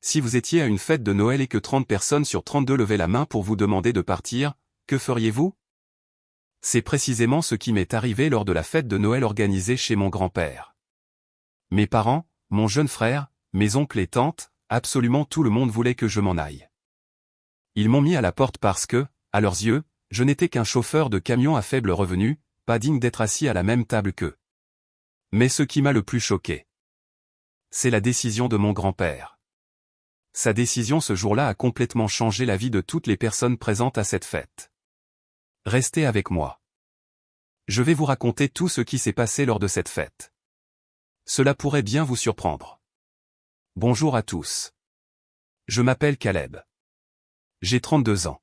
Si vous étiez à une fête de Noël et que 30 personnes sur 32 levaient la main pour vous demander de partir, que feriez-vous? C'est précisément ce qui m'est arrivé lors de la fête de Noël organisée chez mon grand-père. Mes parents, mon jeune frère, mes oncles et tantes, absolument tout le monde voulait que je m'en aille. Ils m'ont mis à la porte parce que, à leurs yeux, je n'étais qu'un chauffeur de camion à faible revenu, pas digne d'être assis à la même table qu'eux. Mais ce qui m'a le plus choqué, c'est la décision de mon grand-père. Sa décision ce jour-là a complètement changé la vie de toutes les personnes présentes à cette fête. Restez avec moi. Je vais vous raconter tout ce qui s'est passé lors de cette fête. Cela pourrait bien vous surprendre. Bonjour à tous. Je m'appelle Caleb. J'ai 32 ans.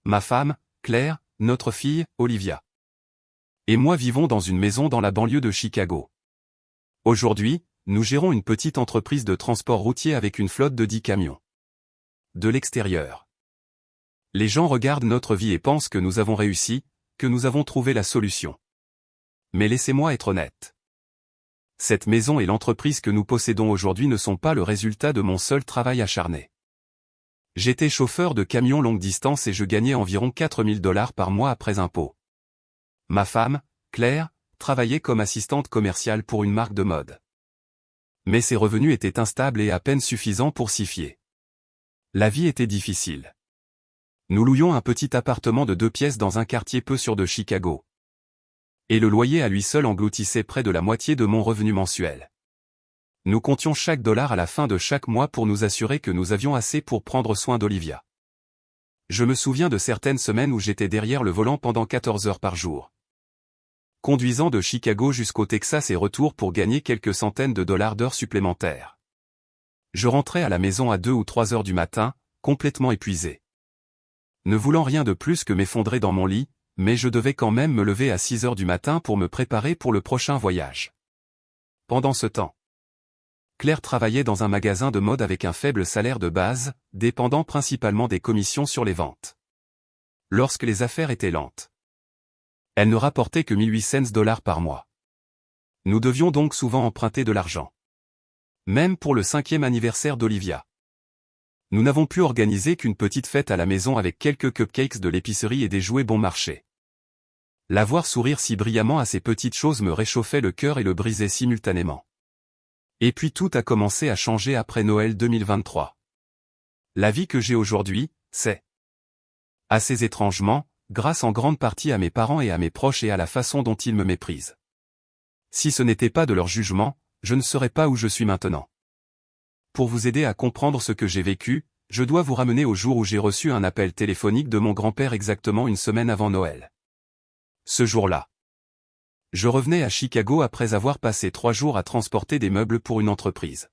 Ma femme, Claire, notre fille, Olivia, et moi vivons dans une maison dans la banlieue de Chicago. Aujourd'hui, nous gérons une petite entreprise de transport routier avec une flotte de 10 camions. De l'extérieur, les gens regardent notre vie et pensent que nous avons réussi, que nous avons trouvé la solution. Mais laissez-moi être honnête. Cette maison et l'entreprise que nous possédons aujourd'hui ne sont pas le résultat de mon seul travail acharné. J'étais chauffeur de camion longue distance et je gagnais environ 4 000 $ par mois après impôts. Ma femme, Claire, travaillait comme assistante commerciale pour une marque de mode. Mais ses revenus étaient instables et à peine suffisants pour s'y fier. La vie était difficile. Nous louions un petit appartement de 2 pièces dans un quartier peu sûr de Chicago. Et le loyer à lui seul engloutissait près de la moitié de mon revenu mensuel. Nous comptions chaque dollar à la fin de chaque mois pour nous assurer que nous avions assez pour prendre soin d'Olivia. Je me souviens de certaines semaines où j'étais derrière le volant pendant 14 heures par jour, conduisant de Chicago jusqu'au Texas et retour pour gagner quelques centaines de dollars d'heures supplémentaires. Je rentrais à la maison à 2 ou 3 heures du matin, complètement épuisé. Ne voulant rien de plus que m'effondrer dans mon lit, mais je devais quand même me lever à 6 heures du matin pour me préparer pour le prochain voyage. Pendant ce temps, Claire travaillait dans un magasin de mode avec un faible salaire de base, dépendant principalement des commissions sur les ventes. Lorsque les affaires étaient lentes, elle ne rapportait que 1800 $ par mois. Nous devions donc souvent emprunter de l'argent. Même pour le 5e anniversaire d'Olivia. Nous n'avons pu organiser qu'une petite fête à la maison avec quelques cupcakes de l'épicerie et des jouets bon marché. La voir sourire si brillamment à ces petites choses me réchauffait le cœur et le brisait simultanément. Et puis tout a commencé à changer après Noël 2023. La vie que j'ai aujourd'hui, c'est assez étrangement, grâce en grande partie à mes parents et à mes proches et à la façon dont ils me méprisent. Si ce n'était pas de leur jugement, je ne serais pas où je suis maintenant. Pour vous aider à comprendre ce que j'ai vécu, je dois vous ramener au jour où j'ai reçu un appel téléphonique de mon grand-père exactement une semaine avant Noël. Ce jour-là, je revenais à Chicago après avoir passé 3 jours à transporter des meubles pour une entreprise.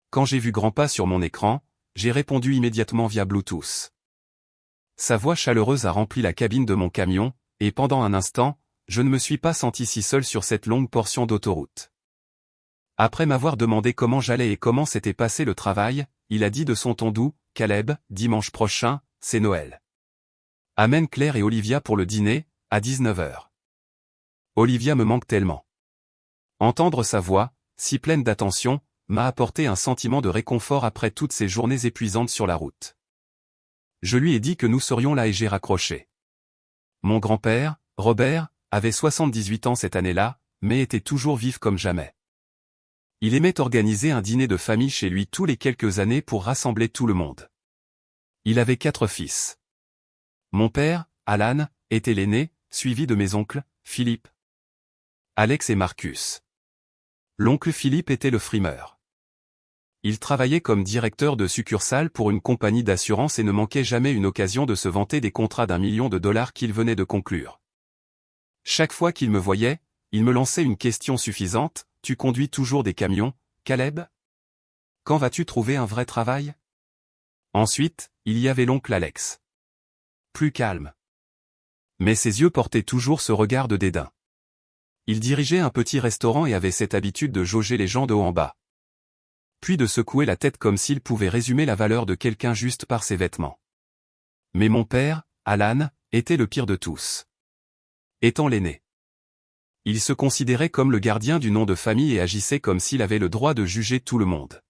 Quand j'ai vu Grandpa sur mon écran, j'ai répondu immédiatement via Bluetooth. Sa voix chaleureuse a rempli la cabine de mon camion, et pendant un instant, je ne me suis pas senti si seul sur cette longue portion d'autoroute. Après m'avoir demandé comment j'allais et comment s'était passé le travail, il a dit de son ton doux, « Caleb, dimanche prochain, c'est Noël. Amène Claire et Olivia pour le dîner, à 19 h. Olivia me manque tellement. » Entendre sa voix, si pleine d'attention, m'a apporté un sentiment de réconfort après toutes ces journées épuisantes sur la route. Je lui ai dit que nous serions là et j'ai raccroché. Mon grand-père, Robert, avait 78 ans cette année-là, mais était toujours vif comme jamais. Il aimait organiser un dîner de famille chez lui tous les quelques années pour rassembler tout le monde. Il avait 4 fils. Mon père, Alan, était l'aîné, suivi de mes oncles, Philippe, Alex et Marcus. L'oncle Philippe était le frimeur. Il travaillait comme directeur de succursale pour une compagnie d'assurance et ne manquait jamais une occasion de se vanter des contrats d'1 million de dollars qu'il venait de conclure. Chaque fois qu'il me voyait, il me lançait une question suffisante: « Tu conduis toujours des camions, Caleb? Quand vas-tu trouver un vrai travail ?» Ensuite, il y avait l'oncle Alex. Plus calme. Mais ses yeux portaient toujours ce regard de dédain. Il dirigeait un petit restaurant et avait cette habitude de jauger les gens de haut en bas, puis de secouer la tête comme s'il pouvait résumer la valeur de quelqu'un juste par ses vêtements. Mais mon père, Alan, était le pire de tous. Étant l'aîné, il se considérait comme le gardien du nom de famille et agissait comme s'il avait le droit de juger tout le monde.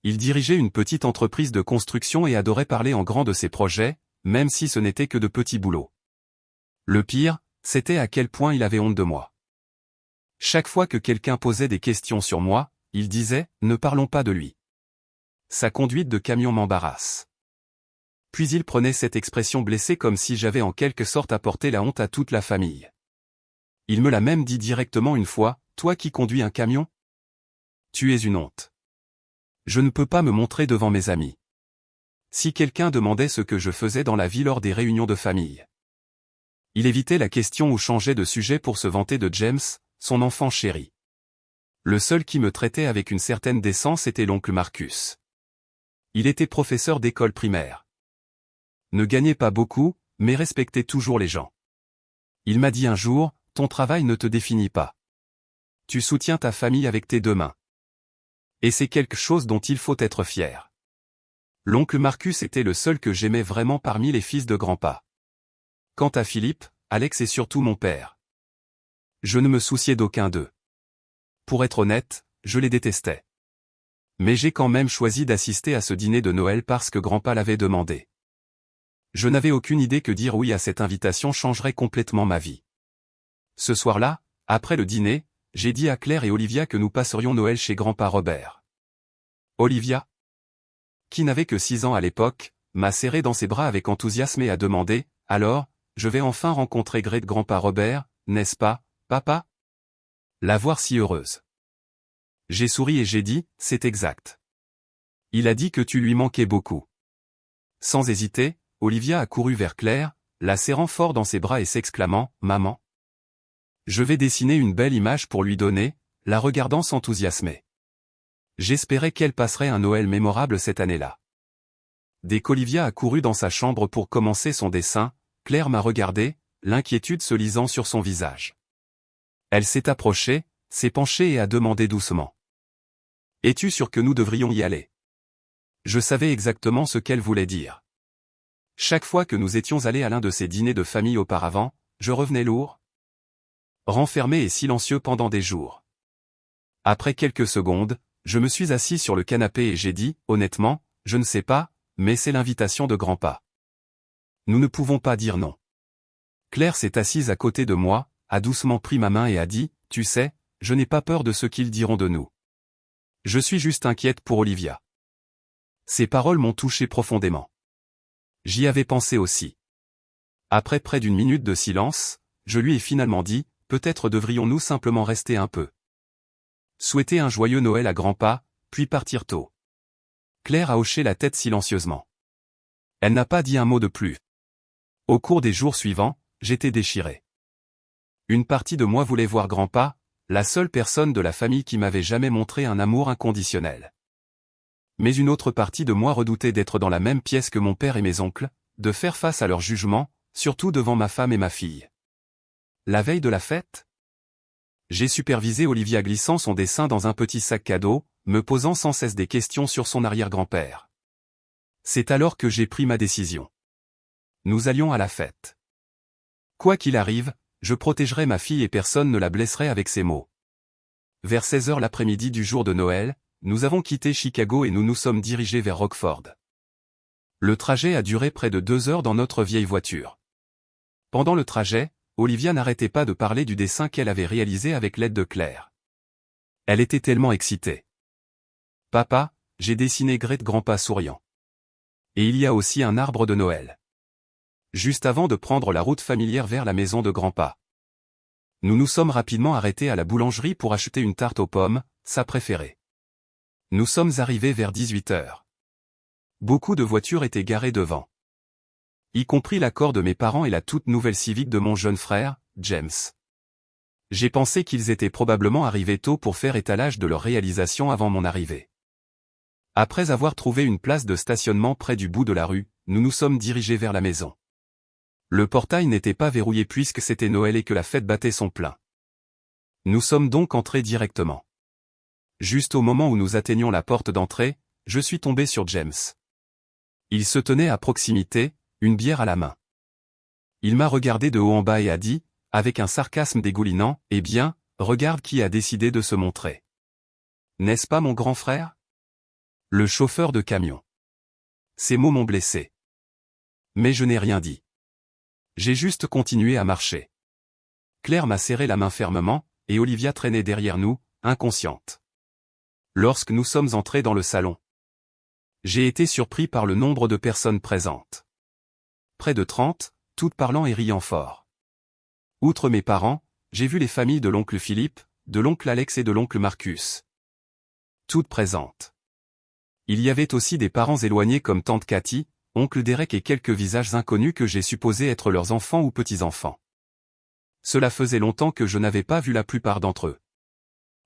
Il dirigeait une petite entreprise de construction et adorait parler en grand de ses projets, même si ce n'était que de petits boulots. Le pire, c'était à quel point il avait honte de moi. Chaque fois que quelqu'un posait des questions sur moi, il disait « Ne parlons pas de lui ». Sa conduite de camion m'embarrasse. Puis il prenait cette expression blessée comme si j'avais en quelque sorte apporté la honte à toute la famille. Il me l'a même dit directement une fois, « Toi qui conduis un camion ? Tu es une honte. » Je ne peux pas me montrer devant mes amis. Si quelqu'un demandait ce que je faisais dans la vie lors des réunions de famille. Il évitait la question ou changeait de sujet pour se vanter de James, son enfant chéri. Le seul qui me traitait avec une certaine décence était l'oncle Marcus. Il était professeur d'école primaire. Ne gagnait pas beaucoup, mais respectait toujours les gens. Il m'a dit un jour, « Ton travail ne te définit pas. Tu soutiens ta famille avec tes 2 mains. Et c'est quelque chose dont il faut être fier. » L'oncle Marcus était le seul que j'aimais vraiment parmi les fils de grand-pa. Quant à Philippe, Alex et surtout mon père. Je ne me souciais d'aucun d'eux. Pour être honnête, je les détestais. Mais j'ai quand même choisi d'assister à ce dîner de Noël parce que grand-pa l'avait demandé. Je n'avais aucune idée que dire oui à cette invitation changerait complètement ma vie. Ce soir-là, après le dîner, j'ai dit à Claire et Olivia que nous passerions Noël chez grand-pa Robert. Olivia, qui n'avait que 6 ans à l'époque, m'a serré dans ses bras avec enthousiasme et a demandé, « Alors, je vais enfin rencontrer grand-pa Robert, n'est-ce pas, papa ?» La voir si heureuse. J'ai souri et j'ai dit, « C'est exact. Il a dit que tu lui manquais beaucoup. » Sans hésiter, Olivia a couru vers Claire, la serrant fort dans ses bras et s'exclamant, « Maman !» Je vais dessiner une belle image pour lui donner, la regardant s'enthousiasmer. J'espérais qu'elle passerait un Noël mémorable cette année-là. Dès qu'Olivia a couru dans sa chambre pour commencer son dessin, Claire m'a regardé, l'inquiétude se lisant sur son visage. Elle s'est approchée, s'est penchée et a demandé doucement. « Es-tu sûr que nous devrions y aller ?» Je savais exactement ce qu'elle voulait dire. Chaque fois que nous étions allés à l'un de ces dîners de famille auparavant, je revenais lourd, renfermé et silencieux pendant des jours. Après quelques secondes, je me suis assis sur le canapé et j'ai dit, honnêtement, je ne sais pas, mais c'est l'invitation de grand-pa. Nous ne pouvons pas dire non. Claire s'est assise à côté de moi, a doucement pris ma main et a dit, tu sais, je n'ai pas peur de ce qu'ils diront de nous. Je suis juste inquiète pour Olivia. Ces paroles m'ont touché profondément. J'y avais pensé aussi. Après près d'1 minute de silence, je lui ai finalement dit, peut-être devrions-nous simplement rester un peu. Souhaiter un joyeux Noël à grand-pa, puis partir tôt. Claire a hoché la tête silencieusement. Elle n'a pas dit un mot de plus. Au cours des jours suivants, j'étais déchiré. Une partie de moi voulait voir grand-pa, la seule personne de la famille qui m'avait jamais montré un amour inconditionnel. Mais une autre partie de moi redoutait d'être dans la même pièce que mon père et mes oncles, de faire face à leur jugement, surtout devant ma femme et ma fille. La veille de la fête, j'ai supervisé Olivia glissant son dessin dans un petit sac cadeau, me posant sans cesse des questions sur son arrière-grand-père. C'est alors que j'ai pris ma décision. Nous allions à la fête. Quoi qu'il arrive, je protégerai ma fille et personne ne la blesserait avec ces mots. Vers 16 h l'après-midi du jour de Noël, nous avons quitté Chicago et nous nous sommes dirigés vers Rockford. Le trajet a duré près de 2 heures dans notre vieille voiture. Pendant le trajet, Olivia n'arrêtait pas de parler du dessin qu'elle avait réalisé avec l'aide de Claire. Elle était tellement excitée. « Papa, j'ai dessiné grand-pa souriant. Et il y a aussi un arbre de Noël. » Juste avant de prendre la route familière vers la maison de grand-pa. Nous nous sommes rapidement arrêtés à la boulangerie pour acheter une tarte aux pommes, sa préférée. Nous sommes arrivés vers 18 h. Beaucoup de voitures étaient garées devant. Y compris l'accord de mes parents et la toute nouvelle Civic de mon jeune frère, James. J'ai pensé qu'ils étaient probablement arrivés tôt pour faire étalage de leur réalisation avant mon arrivée. Après avoir trouvé une place de stationnement près du bout de la rue, nous nous sommes dirigés vers la maison. Le portail n'était pas verrouillé puisque c'était Noël et que la fête battait son plein. Nous sommes donc entrés directement. Juste au moment où nous atteignions la porte d'entrée, je suis tombé sur James. Il se tenait à proximité, une bière à la main. Il m'a regardé de haut en bas et a dit, avec un sarcasme dégoulinant, « Eh bien, regarde qui a décidé de se montrer. N'est-ce pas mon grand frère ? Le chauffeur de camion. Ces mots m'ont blessé. Mais je n'ai rien dit. J'ai juste continué à marcher. Claire m'a serré la main fermement, et Olivia traînait derrière nous, inconsciente. Lorsque nous sommes entrés dans le salon, j'ai été surpris par le nombre de personnes présentes. Près de 30, toutes parlant et riant fort. Outre mes parents, j'ai vu les familles de l'oncle Philippe, de l'oncle Alex et de l'oncle Marcus. Toutes présentes. Il y avait aussi des parents éloignés comme tante Cathy, oncle Derek et quelques visages inconnus que j'ai supposés être leurs enfants ou petits-enfants. Cela faisait longtemps que je n'avais pas vu la plupart d'entre eux.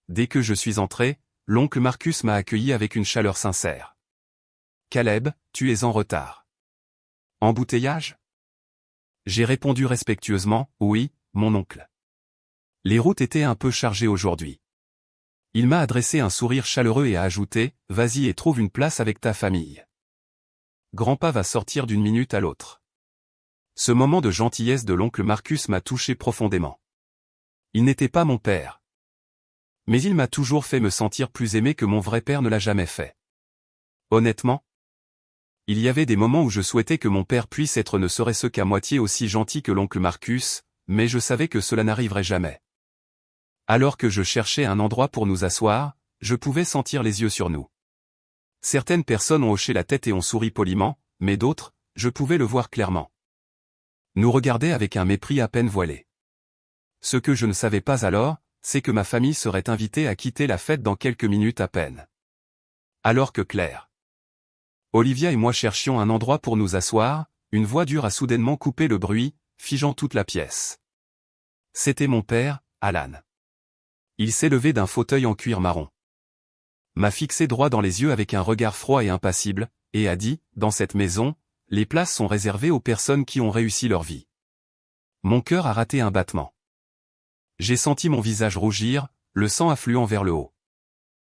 Dès que je suis entré, l'oncle Marcus m'a accueilli avec une chaleur sincère. « Caleb, tu es en retard. » « Embouteillage ?» J'ai répondu respectueusement, « Oui, mon oncle. » Les routes étaient un peu chargées aujourd'hui. Il m'a adressé un sourire chaleureux et a ajouté, « Vas-y et trouve une place avec ta famille. Grandpa va sortir d'une minute à l'autre. » Ce moment de gentillesse de l'oncle Marcus m'a touché profondément. Il n'était pas mon père. Mais il m'a toujours fait me sentir plus aimé que mon vrai père ne l'a jamais fait. Honnêtement, il y avait des moments où je souhaitais que mon père puisse être ne serait-ce qu'à moitié aussi gentil que l'oncle Marcus, mais je savais que cela n'arriverait jamais. Alors que je cherchais un endroit pour nous asseoir, je pouvais sentir les yeux sur nous. Certaines personnes ont hoché la tête et ont souri poliment, mais d'autres, je pouvais le voir clairement, nous regardaient avec un mépris à peine voilé. Ce que je ne savais pas alors, c'est que ma famille serait invitée à quitter la fête dans quelques minutes à peine. Alors que Claire, Olivia et moi cherchions un endroit pour nous asseoir, une voix dure a soudainement coupé le bruit, figeant toute la pièce. C'était mon père, Alan. Il s'est levé d'un fauteuil en cuir marron, m'a fixé droit dans les yeux avec un regard froid et impassible, et a dit, « Dans cette maison, les places sont réservées aux personnes qui ont réussi leur vie. » Mon cœur a raté un battement. J'ai senti mon visage rougir, le sang affluant vers le haut.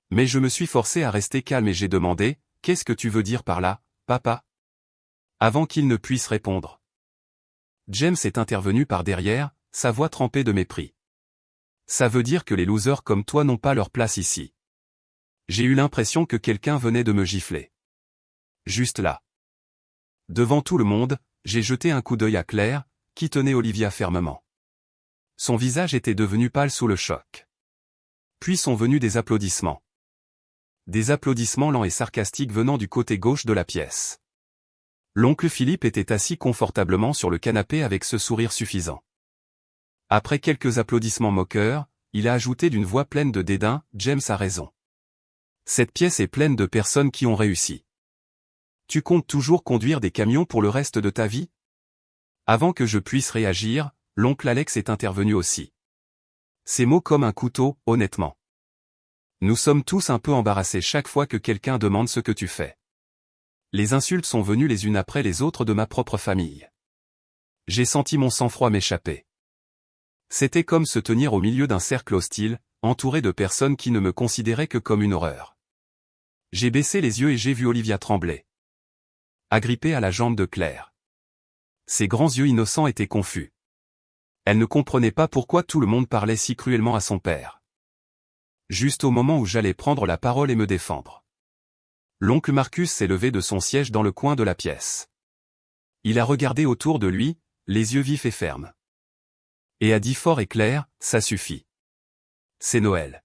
Mais je me suis forcé à rester calme et j'ai demandé, « Qu'est-ce que tu veux dire par là, papa ?» Avant qu'il ne puisse répondre, James est intervenu par derrière, sa voix trempée de mépris. « Ça veut dire que les losers comme toi n'ont pas leur place ici. » J'ai eu l'impression que quelqu'un venait de me gifler. Juste là. Devant tout le monde, j'ai jeté un coup d'œil à Claire, qui tenait Olivia fermement. Son visage était devenu pâle sous le choc. Puis sont venus des applaudissements. Des applaudissements lents et sarcastiques venant du côté gauche de la pièce. L'oncle Philippe était assis confortablement sur le canapé avec ce sourire suffisant. Après quelques applaudissements moqueurs, il a ajouté d'une voix pleine de dédain, « James a raison. Cette pièce est pleine de personnes qui ont réussi. Tu comptes toujours conduire des camions pour le reste de ta vie ?» Avant que je puisse réagir, l'oncle Alex est intervenu aussi. Ces mots comme un couteau, honnêtement. Nous sommes tous un peu embarrassés chaque fois que quelqu'un demande ce que tu fais. Les insultes sont venues les unes après les autres de ma propre famille. J'ai senti mon sang-froid m'échapper. C'était comme se tenir au milieu d'un cercle hostile, entouré de personnes qui ne me considéraient que comme une horreur. J'ai baissé les yeux et j'ai vu Olivia trembler, agrippée à la jambe de Claire. Ses grands yeux innocents étaient confus. Elle ne comprenait pas pourquoi tout le monde parlait si cruellement à son père. Juste au moment où j'allais prendre la parole et me défendre, l'oncle Marcus s'est levé de son siège dans le coin de la pièce. Il a regardé autour de lui, les yeux vifs et fermes. Et a dit fort et clair, « Ça suffit. C'est Noël. »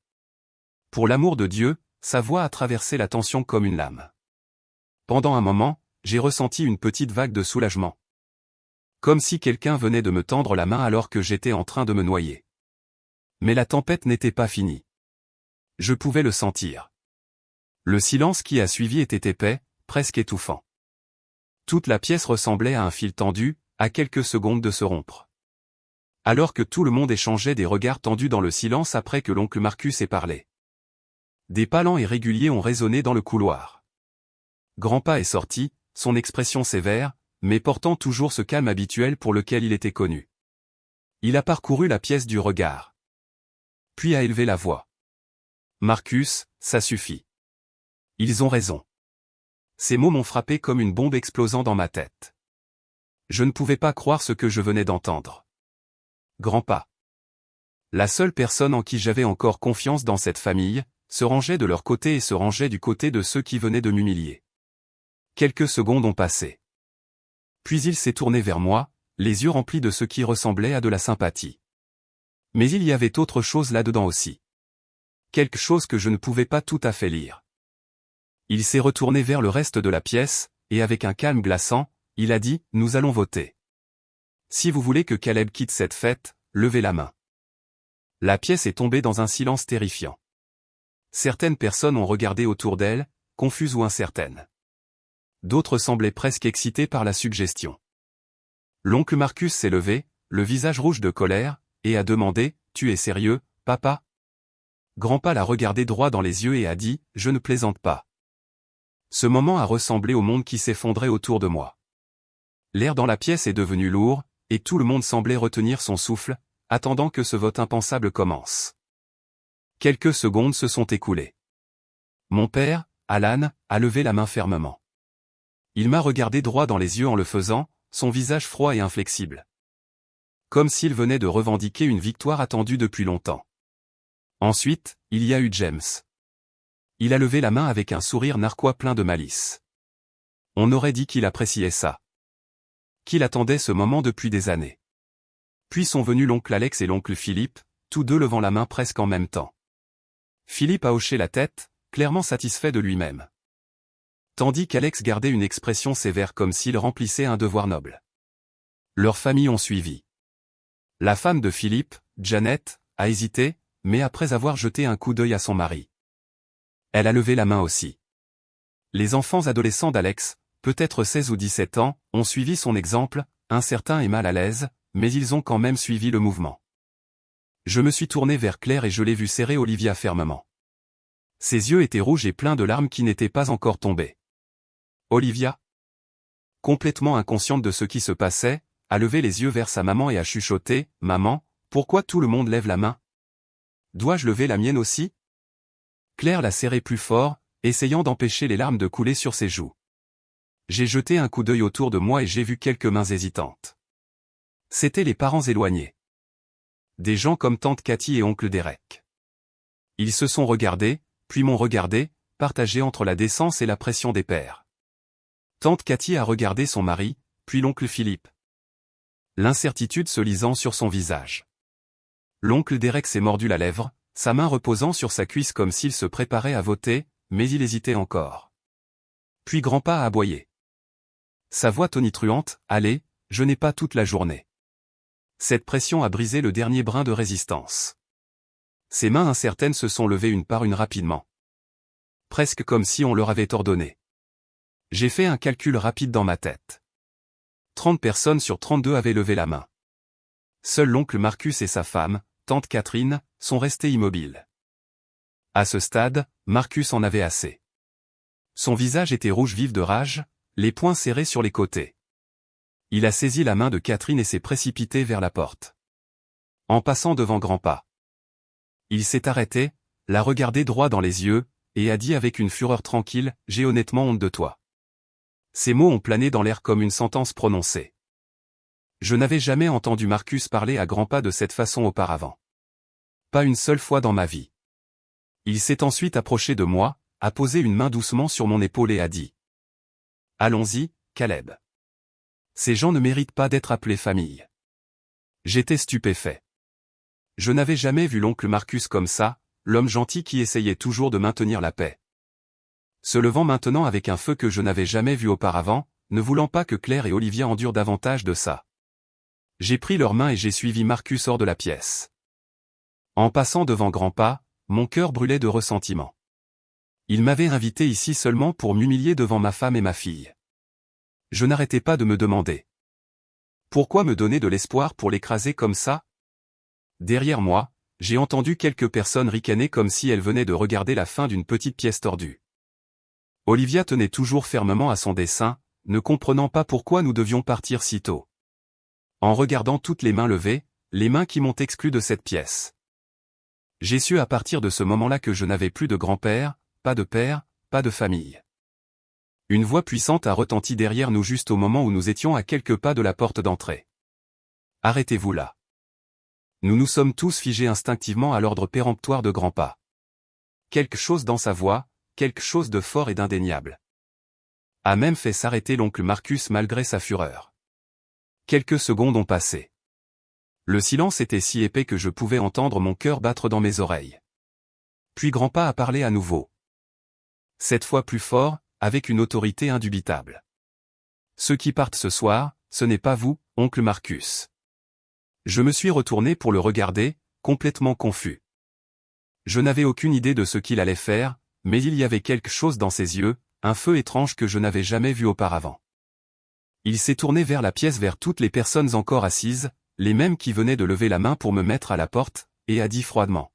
Pour l'amour de Dieu, sa voix a traversé la tension comme une lame. Pendant un moment, j'ai ressenti une petite vague de soulagement. Comme si quelqu'un venait de me tendre la main alors que j'étais en train de me noyer. Mais la tempête n'était pas finie. Je pouvais le sentir. Le silence qui a suivi était épais, presque étouffant. Toute la pièce ressemblait à un fil tendu, à quelques secondes de se rompre. Alors que tout le monde échangeait des regards tendus dans le silence après que l'oncle Marcus ait parlé. Des pas lents et réguliers ont résonné dans le couloir. Grandpa est sorti, son expression sévère, mais portant toujours ce calme habituel pour lequel il était connu. Il a parcouru la pièce du regard. Puis a élevé la voix. « Marcus, ça suffit. Ils ont raison. » Ces mots m'ont frappé comme une bombe explosant dans ma tête. Je ne pouvais pas croire ce que je venais d'entendre. Grandpa. La seule personne en qui j'avais encore confiance dans cette famille, se rangeaient de leur côté et se rangeaient du côté de ceux qui venaient de m'humilier. Quelques secondes ont passé. Puis il s'est tourné vers moi, les yeux remplis de ce qui ressemblait à de la sympathie. Mais il y avait autre chose là-dedans aussi. Quelque chose que je ne pouvais pas tout à fait lire. Il s'est retourné vers le reste de la pièce, et avec un calme glaçant, il a dit « Nous allons voter. Si vous voulez que Caleb quitte cette fête, levez la main. » La pièce est tombée dans un silence terrifiant. Certaines personnes ont regardé autour d'elle, confuses ou incertaines. D'autres semblaient presque excitées par la suggestion. L'oncle Marcus s'est levé, le visage rouge de colère, et a demandé « Tu es sérieux, papa ?» Grandpa l'a regardé droit dans les yeux et a dit « Je ne plaisante pas. » Ce moment a ressemblé au monde qui s'effondrait autour de moi. L'air dans la pièce est devenu lourd, et tout le monde semblait retenir son souffle, attendant que ce vote impensable commence. Quelques secondes se sont écoulées. Mon père, Alan, a levé la main fermement. Il m'a regardé droit dans les yeux en le faisant, son visage froid et inflexible. Comme s'il venait de revendiquer une victoire attendue depuis longtemps. Ensuite, il y a eu James. Il a levé la main avec un sourire narquois plein de malice. On aurait dit qu'il appréciait ça. Qu'il attendait ce moment depuis des années. Puis sont venus l'oncle Alex et l'oncle Philippe, tous deux levant la main presque en même temps. Philippe a hoché la tête, clairement satisfait de lui-même. Tandis qu'Alex gardait une expression sévère comme s'il remplissait un devoir noble. Leurs familles ont suivi. La femme de Philippe, Janet, a hésité, mais après avoir jeté un coup d'œil à son mari. Elle a levé la main aussi. Les enfants adolescents d'Alex, peut-être 16 ou 17 ans, ont suivi son exemple, incertains et mal à l'aise, mais ils ont quand même suivi le mouvement. Je me suis tourné vers Claire et je l'ai vue serrer Olivia fermement. Ses yeux étaient rouges et pleins de larmes qui n'étaient pas encore tombées. Olivia, complètement inconsciente de ce qui se passait, a levé les yeux vers sa maman et a chuchoté « Maman, pourquoi tout le monde lève la main? Dois-je lever la mienne aussi ?» Claire l'a serré plus fort, essayant d'empêcher les larmes de couler sur ses joues. J'ai jeté un coup d'œil autour de moi et j'ai vu quelques mains hésitantes. C'étaient les parents éloignés. Des gens comme tante Cathy et oncle Derek. Ils se sont regardés, puis m'ont regardé, partagés entre la décence et la pression des pères. Tante Cathy a regardé son mari, puis l'oncle Philippe. L'incertitude se lisant sur son visage. L'oncle Derek s'est mordu la lèvre, sa main reposant sur sa cuisse comme s'il se préparait à voter, mais il hésitait encore. Puis Grandpa a aboyé. Sa voix tonitruante, « Allez, je n'ai pas toute la journée. » Cette pression a brisé le dernier brin de résistance. Ses mains incertaines se sont levées une par une rapidement. Presque comme si on leur avait ordonné. J'ai fait un calcul rapide dans ma tête. 30 personnes sur 32 avaient levé la main. Seul l'oncle Marcus et sa femme, tante Catherine, sont restés immobiles. À ce stade, Marcus en avait assez. Son visage était rouge vif de rage, les poings serrés sur les côtés. Il a saisi la main de Catherine et s'est précipité vers la porte. En passant devant Grandpa. Il s'est arrêté, l'a regardé droit dans les yeux, et a dit avec une fureur tranquille, « J'ai honnêtement honte de toi. » Ces mots ont plané dans l'air comme une sentence prononcée. Je n'avais jamais entendu Marcus parler à Grandpa de cette façon auparavant. Pas une seule fois dans ma vie. Il s'est ensuite approché de moi, a posé une main doucement sur mon épaule et a dit « Allons-y, Caleb. Ces gens ne méritent pas d'être appelés famille. » J'étais stupéfait. Je n'avais jamais vu l'oncle Marcus comme ça, l'homme gentil qui essayait toujours de maintenir la paix. Se levant maintenant avec un feu que je n'avais jamais vu auparavant, ne voulant pas que Claire et Olivia endurent davantage de ça. J'ai pris leurs mains et j'ai suivi Marcus hors de la pièce. En passant devant Grandpa, mon cœur brûlait de ressentiment. Il m'avait invité ici seulement pour m'humilier devant ma femme et ma fille. Je n'arrêtais pas de me demander. Pourquoi me donner de l'espoir pour l'écraser comme ça? Derrière moi, j'ai entendu quelques personnes ricaner comme si elles venaient de regarder la fin d'une petite pièce tordue. Olivia tenait toujours fermement à son dessin, ne comprenant pas pourquoi nous devions partir si tôt. En regardant toutes les mains levées, les mains qui m'ont exclu de cette pièce. J'ai su à partir de ce moment-là que je n'avais plus de grand-père, pas de père, pas de famille. Une voix puissante a retenti derrière nous juste au moment où nous étions à quelques pas de la porte d'entrée. Arrêtez-vous là. Nous nous sommes tous figés instinctivement à l'ordre péremptoire de Grandpa. quelque chose dans sa voix, quelque chose de fort et d'indéniable, a même fait s'arrêter l'oncle Marcus malgré sa fureur. Quelques secondes ont passé. Le silence était si épais que je pouvais entendre mon cœur battre dans mes oreilles. Puis Grandpa a parlé à nouveau. Cette fois plus fort, avec une autorité indubitable. Ceux qui partent ce soir, ce n'est pas vous, oncle Marcus. Je me suis retourné pour le regarder, complètement confus. Je n'avais aucune idée de ce qu'il allait faire, mais il y avait quelque chose dans ses yeux, un feu étrange que je n'avais jamais vu auparavant. Il s'est tourné vers la pièce vers toutes les personnes encore assises, les mêmes qui venaient de lever la main pour me mettre à la porte, et a dit froidement.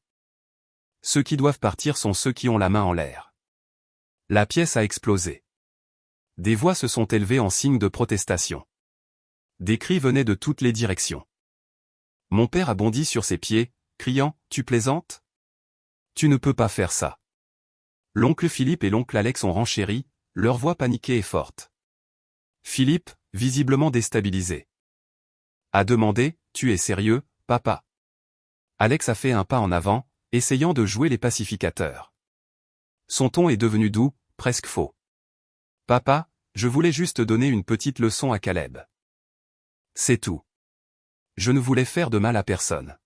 Ceux qui doivent partir sont ceux qui ont la main en l'air. La pièce a explosé. Des voix se sont élevées en signe de protestation. Des cris venaient de toutes les directions. Mon père a bondi sur ses pieds, criant « Tu plaisantes ? Tu ne peux pas faire ça !» L'oncle Philippe et l'oncle Alex ont renchéri, leur voix paniquée et forte. Philippe, visiblement déstabilisé, a demandé « Tu es sérieux, papa ?» Alex a fait un pas en avant, essayant de jouer les pacificateurs. Son ton est devenu doux, presque faux. « Papa, je voulais juste donner une petite leçon à Caleb. C'est tout. Je ne voulais faire de mal à personne. »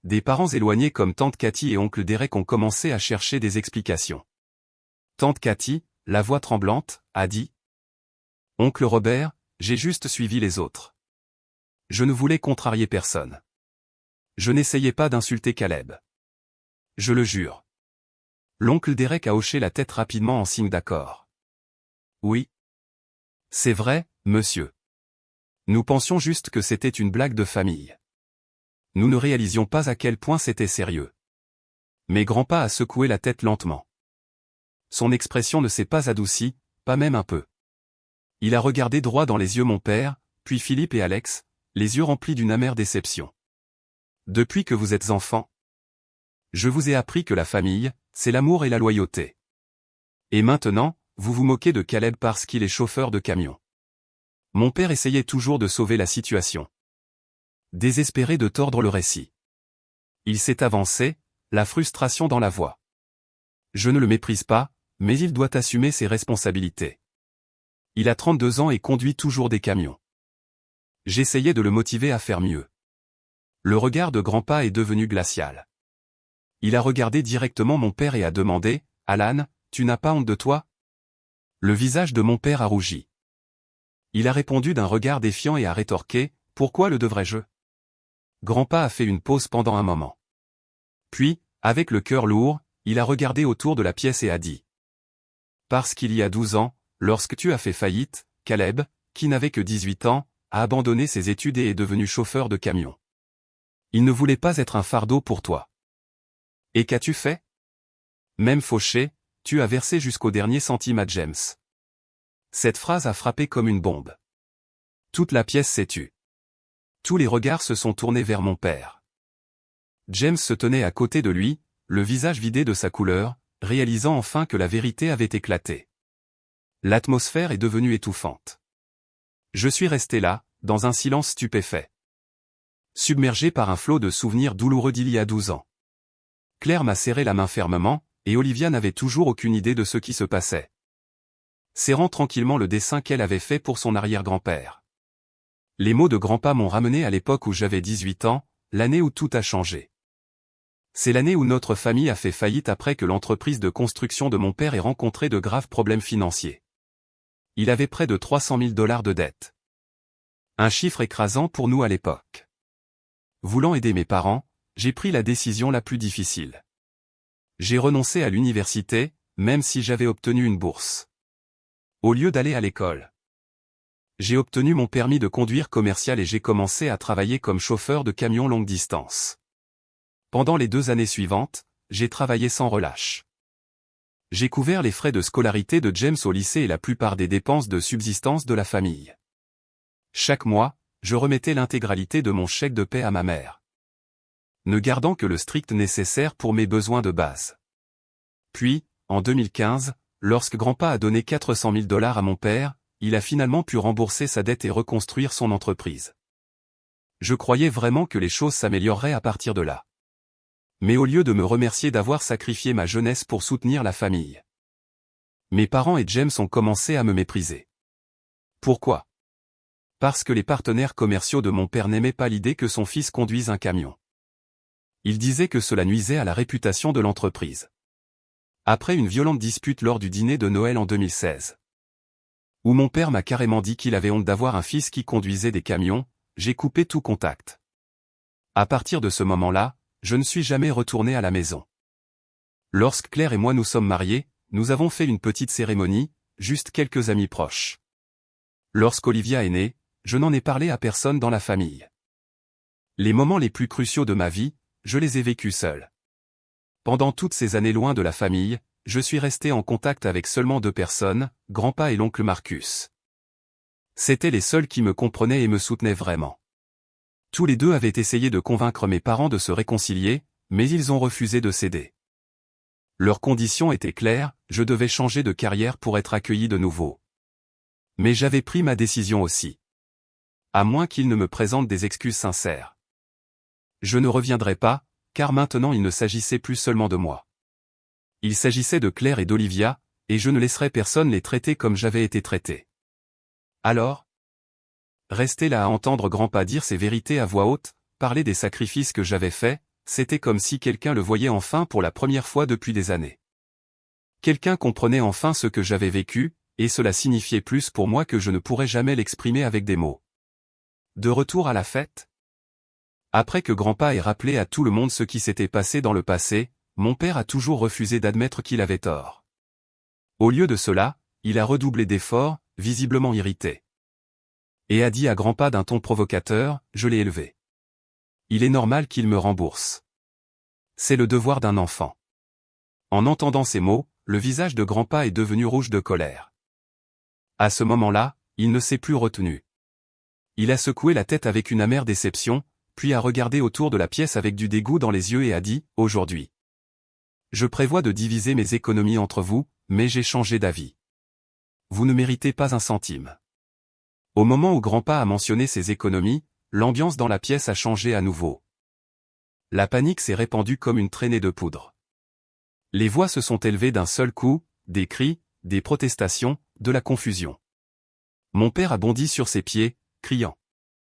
Des parents éloignés comme tante Cathy et oncle Derek ont commencé à chercher des explications. Tante Cathy, la voix tremblante, a dit « Oncle Robert, j'ai juste suivi les autres. Je ne voulais contrarier personne. Je n'essayais pas d'insulter Caleb. Je le jure. » L'oncle Derek a hoché la tête rapidement en signe d'accord. « Oui. C'est vrai, monsieur. Nous pensions juste que c'était une blague de famille. Nous ne réalisions pas à quel point c'était sérieux. » Mais Grandpa a secoué la tête lentement. Son expression ne s'est pas adoucie, pas même un peu. Il a regardé droit dans les yeux mon père, puis Philippe et Alex, les yeux remplis d'une amère déception. « Depuis que vous êtes enfants, je vous ai appris que la famille, c'est l'amour et la loyauté. Et maintenant, vous vous moquez de Caleb parce qu'il est chauffeur de camion. » Mon père essayait toujours de sauver la situation. Désespéré de tordre le récit. Il s'est avancé, la frustration dans la voix. Je ne le méprise pas, mais il doit assumer ses responsabilités. Il a 32 ans et conduit toujours des camions. J'essayais de le motiver à faire mieux. Le regard de Grandpa est devenu glacial. Il a regardé directement mon père et a demandé « Alan, tu n'as pas honte de toi ?» Le visage de mon père a rougi. Il a répondu d'un regard défiant et a rétorqué « Pourquoi le devrais-je » Grandpa a fait une pause pendant un moment. Puis, avec le cœur lourd, il a regardé autour de la pièce et a dit « Parce qu'il y a 12 ans, lorsque tu as fait faillite, Caleb, qui n'avait que 18 ans, a abandonné ses études et est devenu chauffeur de camion. Il ne voulait pas être un fardeau pour toi. Et qu'as-tu fait? Même fauché, tu as versé jusqu'au dernier centime à James. » Cette phrase a frappé comme une bombe. Toute la pièce s'est tue. Tous les regards se sont tournés vers mon père. James se tenait à côté de lui, le visage vidé de sa couleur, réalisant enfin que la vérité avait éclaté. L'atmosphère est devenue étouffante. Je suis resté là, dans un silence stupéfait. Submergé par un flot de souvenirs douloureux d'il y a 12 ans. Claire m'a serré la main fermement, et Olivia n'avait toujours aucune idée de ce qui se passait. Serrant tranquillement le dessin qu'elle avait fait pour son arrière-grand-père. Les mots de Grandpa m'ont ramené à l'époque où j'avais 18 ans, l'année où tout a changé. C'est l'année où notre famille a fait faillite après que l'entreprise de construction de mon père ait rencontré de graves problèmes financiers. Il avait près de 300 000 $ de dettes. Un chiffre écrasant pour nous à l'époque. Voulant aider mes parents, j'ai pris la décision la plus difficile. J'ai renoncé à l'université, même si j'avais obtenu une bourse. Au lieu d'aller à l'école. J'ai obtenu mon permis de conduire commercial et j'ai commencé à travailler comme chauffeur de camion longue distance. Pendant les 2 années suivantes, j'ai travaillé sans relâche. J'ai couvert les frais de scolarité de James au lycée et la plupart des dépenses de subsistance de la famille. Chaque mois, je remettais l'intégralité de mon chèque de paie à ma mère. Ne gardant que le strict nécessaire pour mes besoins de base. Puis, en 2015, lorsque Grandpa a donné 400 000 $ à mon père, il a finalement pu rembourser sa dette et reconstruire son entreprise. Je croyais vraiment que les choses s'amélioreraient à partir de là. Mais au lieu de me remercier d'avoir sacrifié ma jeunesse pour soutenir la famille, mes parents et James ont commencé à me mépriser. Pourquoi? Parce que les partenaires commerciaux de mon père n'aimaient pas l'idée que son fils conduise un camion. Ils disaient que cela nuisait à la réputation de l'entreprise. Après une violente dispute lors du dîner de Noël en 2016, où mon père m'a carrément dit qu'il avait honte d'avoir un fils qui conduisait des camions, j'ai coupé tout contact. À partir de ce moment-là, je ne suis jamais retourné à la maison. Lorsque Claire et moi nous sommes mariés, nous avons fait une petite cérémonie, juste quelques amis proches. Lorsqu'Olivia est née, je n'en ai parlé à personne dans la famille. Les moments les plus cruciaux de ma vie, je les ai vécus seul. Pendant toutes ces années loin de la famille, je suis resté en contact avec seulement 2 personnes, grand-pa et l'oncle Marcus. C'étaient les seuls qui me comprenaient et me soutenaient vraiment. Tous les deux avaient essayé de convaincre mes parents de se réconcilier, mais ils ont refusé de céder. Leurs conditions étaient claires, je devais changer de carrière pour être accueilli de nouveau. Mais j'avais pris ma décision aussi. À moins qu'ils ne me présentent des excuses sincères. Je ne reviendrai pas, car maintenant il ne s'agissait plus seulement de moi. Il s'agissait de Claire et d'Olivia, et je ne laisserai personne les traiter comme j'avais été traité. Alors? Rester là à entendre grand-pa dire ces vérités à voix haute, parler des sacrifices que j'avais faits, c'était comme si quelqu'un le voyait enfin pour la première fois depuis des années. Quelqu'un comprenait enfin ce que j'avais vécu, et cela signifiait plus pour moi que je ne pourrais jamais l'exprimer avec des mots. De retour à la fête? Après que grand-pa ait rappelé à tout le monde ce qui s'était passé dans le passé, mon père a toujours refusé d'admettre qu'il avait tort. Au lieu de cela, il a redoublé d'efforts, visiblement irrité. Et a dit à grand-pa d'un ton provocateur, « Je l'ai élevé. Il est normal qu'il me rembourse. C'est le devoir d'un enfant. » En entendant ces mots, le visage de grand-pa est devenu rouge de colère. À ce moment-là, il ne s'est plus retenu. Il a secoué la tête avec une amère déception, puis a regardé autour de la pièce avec du dégoût dans les yeux et a dit, « Aujourd'hui, je prévois de diviser mes économies entre vous, mais j'ai changé d'avis. Vous ne méritez pas un centime. » Au moment où grand-pa a mentionné ses économies, l'ambiance dans la pièce a changé à nouveau. La panique s'est répandue comme une traînée de poudre. Les voix se sont élevées d'un seul coup, des cris, des protestations, de la confusion. Mon père a bondi sur ses pieds, criant.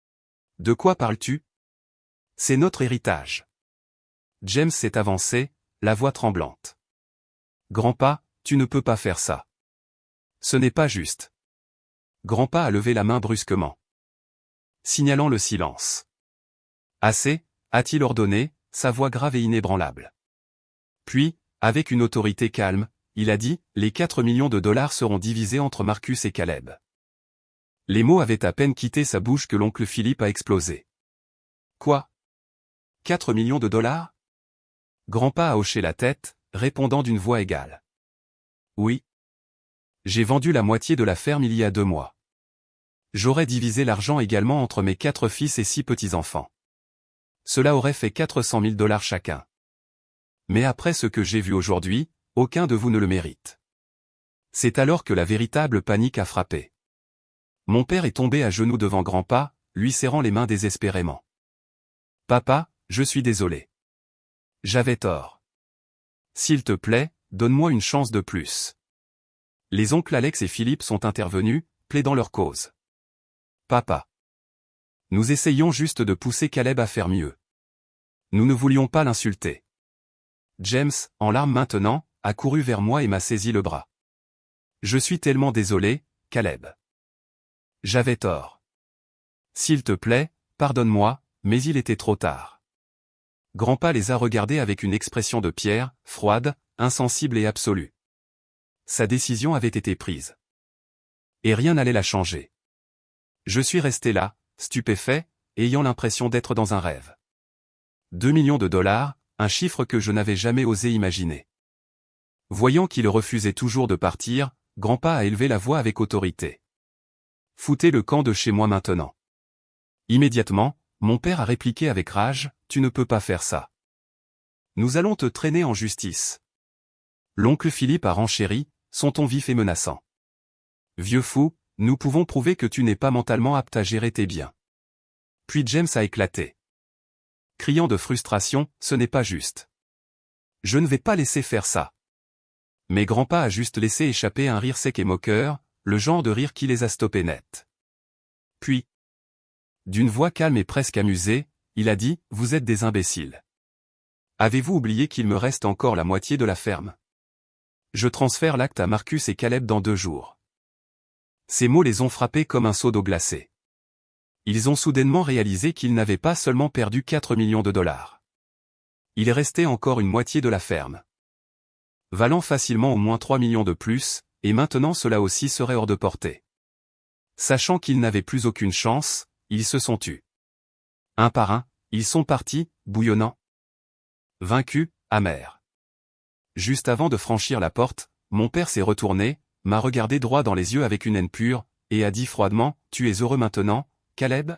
« De quoi parles-tu? C'est notre héritage. » James s'est avancé, la voix tremblante. « Grand-pa, tu ne peux pas faire ça. Ce n'est pas juste. » Grand-pa a levé la main brusquement, signalant le silence. « Assez » a-t-il ordonné, sa voix grave et inébranlable. Puis, avec une autorité calme, il a dit, « Les 4 millions de dollars seront divisés entre Marcus et Caleb. » Les mots avaient à peine quitté sa bouche que l'oncle Philippe a explosé. « Quoi? 4 millions de dollars? » Grand-pa a hoché la tête, répondant d'une voix égale. « Oui. J'ai vendu la moitié de la ferme il y a 2 mois. J'aurais divisé l'argent également entre mes 4 fils et 6 petits-enfants. Cela aurait fait 400 000 dollars chacun. Mais après ce que j'ai vu aujourd'hui, aucun de vous ne le mérite. » C'est alors que la véritable panique a frappé. Mon père est tombé à genoux devant grand-pa, lui serrant les mains désespérément. « Papa, je suis désolé. J'avais tort. S'il te plaît, donne-moi une chance de plus. » Les oncles Alex et Philippe sont intervenus, plaidant leur cause. « Papa. Nous essayons juste de pousser Caleb à faire mieux. Nous ne voulions pas l'insulter. » James, en larmes maintenant, a couru vers moi et m'a saisi le bras. « Je suis tellement désolé, Caleb. J'avais tort. S'il te plaît, pardonne-moi, mais il était trop tard. » Grand-pa les a regardés avec une expression de pierre, froide, insensible et absolue. Sa décision avait été prise. Et rien n'allait la changer. Je suis resté là, stupéfait, ayant l'impression d'être dans un rêve. 2 millions de dollars, un chiffre que je n'avais jamais osé imaginer. Voyant qu'il refusait toujours de partir, grand-pa a élevé la voix avec autorité. « Foutez le camp de chez moi maintenant. » Immédiatement, mon père a répliqué avec rage, « Tu ne peux pas faire ça. Nous allons te traîner en justice. » L'oncle Philippe a renchéri, son ton vif et menaçant. « Vieux fou, nous pouvons prouver que tu n'es pas mentalement apte à gérer tes biens. » Puis James a éclaté. Criant de frustration, « Ce n'est pas juste. Je ne vais pas laisser faire ça. Mais grand-pa a juste laissé échapper un rire sec et moqueur, le genre de rire qui les a stoppés net. Puis, d'une voix calme et presque amusée, il a dit « Vous êtes des imbéciles. Avez-vous oublié qu'il me reste encore la moitié de la ferme? Je transfère l'acte à Marcus et Caleb dans 2 jours. » Ces mots les ont frappés comme un seau d'eau glacée. Ils ont soudainement réalisé qu'ils n'avaient pas seulement perdu 4 millions de dollars. Il restait encore une moitié de la ferme, valant facilement au moins 3 millions de plus, et maintenant cela aussi serait hors de portée. Sachant qu'ils n'avaient plus aucune chance, ils se sont tus. Un par un, ils sont partis, bouillonnants. Vaincus, amers. Juste avant de franchir la porte, mon père s'est retourné, m'a regardé droit dans les yeux avec une haine pure, et a dit froidement, « Tu es heureux maintenant, Caleb?